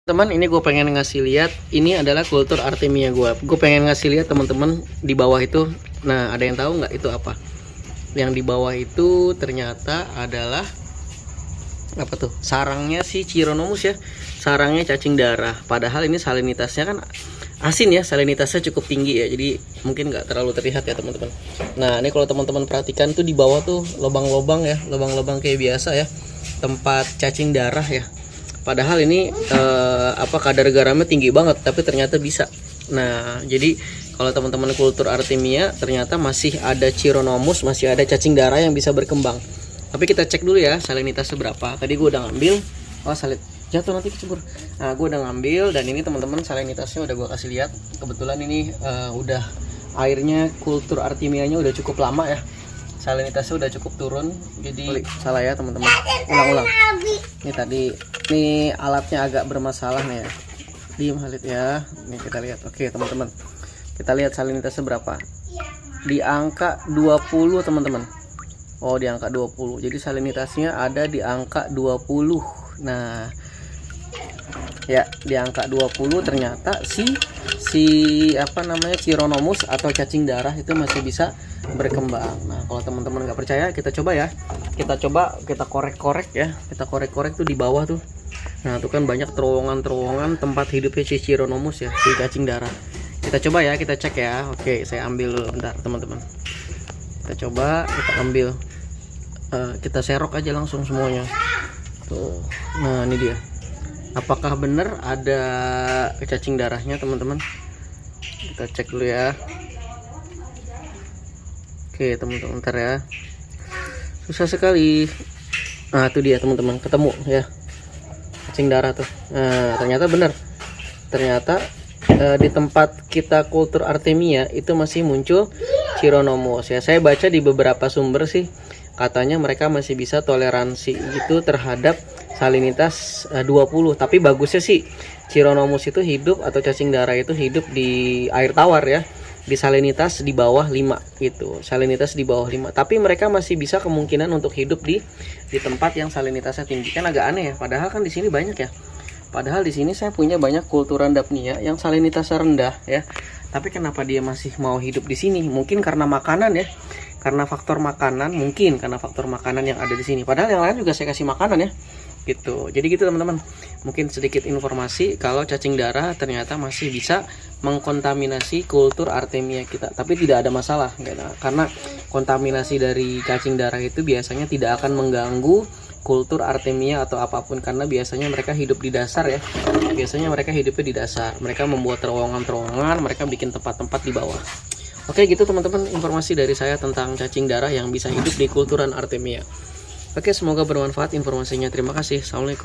Teman, ini gue pengen ngasih lihat, ini adalah kultur Artemia gue pengen ngasih lihat teman-teman di bawah itu. Nah, ada yang tahu nggak itu apa? Yang di bawah itu ternyata adalah apa tuh? Sarangnya si Chironomus ya, sarangnya cacing darah. Padahal ini salinitasnya kan asin ya, salinitasnya cukup tinggi ya, jadi mungkin nggak terlalu terlihat ya teman-teman. Nah, ini kalau teman-teman perhatikan tuh di bawah tuh lubang-lubang ya, lubang-lubang kayak biasa ya, tempat cacing darah ya. Padahal ini kadar garamnya tinggi banget, tapi ternyata bisa. Nah, jadi kalau teman-teman kultur Artemia ternyata masih ada Chironomus, masih ada cacing darah yang bisa berkembang. Tapi kita cek dulu ya salinitasnya berapa. Tadi gue udah ngambil. Oh, salit jatuh nanti kecebur. Nah, gue udah ngambil dan ini teman-teman salinitasnya udah gue kasih lihat. Kebetulan ini udah airnya kultur Artemianya udah cukup lama ya. Salinitasnya udah cukup turun, jadi salah ya teman-teman. Ulang-ulang. Ini tadi, ini alatnya agak bermasalah nih ya. Diam Halid ya. Ini kita lihat. Oke teman-teman, kita lihat salinitasnya berapa. Di angka 20 teman-teman. Oh, di angka 20. Jadi salinitasnya ada di angka 20. Nah, ya di angka 20 ternyata si Chironomus atau cacing darah itu masih bisa berkembang. Nah, kalau teman-teman nggak percaya, kita coba ya. Kita korek-korek ya. Kita korek-korek tuh di bawah tuh. Nah, tuh kan banyak terowongan-terowongan tempat hidupnya si Chironomus ya, si cacing darah. Kita coba ya, kita cek ya. Oke, saya ambil dulu bentar teman-teman. Kita coba, kita ambil. Kita serok aja langsung semuanya. Tuh. Nah, ini dia. Apakah benar ada cacing darahnya teman-teman? Kita cek dulu ya. Oke teman-teman, bentar ya. Susah sekali. Nah, itu dia teman-teman, ketemu ya cacing darah tuh. Nah, ternyata benar. Ternyata di tempat kita kultur Artemia itu masih muncul Chironomus ya. Saya baca di beberapa sumber sih katanya mereka masih bisa toleransi itu terhadap salinitas 20. Tapi bagusnya sih Chironomus itu hidup, atau cacing darah itu hidup di air tawar ya, di salinitas di bawah 5 gitu. Salinitas di bawah 5. Tapi mereka masih bisa kemungkinan untuk hidup di tempat yang salinitasnya tinggi. Kan agak aneh ya, padahal kan di sini banyak ya. Padahal di sini saya punya banyak kulturan Daphnia yang salinitasnya rendah ya. Tapi kenapa dia masih mau hidup di sini? Mungkin karena makanan ya. Karena faktor makanan, mungkin karena faktor makanan yang ada di sini. Padahal yang lain juga saya kasih makanan ya. Gitu. Jadi gitu teman-teman. Mungkin sedikit informasi kalau cacing darah ternyata masih bisa mengkontaminasi kultur Artemia kita. Tapi tidak ada masalah karena kontaminasi dari cacing darah itu biasanya tidak akan mengganggu kultur Artemia atau apapun, karena biasanya mereka hidup di dasar ya. Biasanya mereka hidupnya di dasar. Mereka membuat terowongan-terowongan, mereka bikin tempat-tempat di bawah. Oke gitu teman-teman, informasi dari saya tentang cacing darah yang bisa hidup di kulturan Artemia. Oke, semoga bermanfaat informasinya. Terima kasih. Assalamualaikum.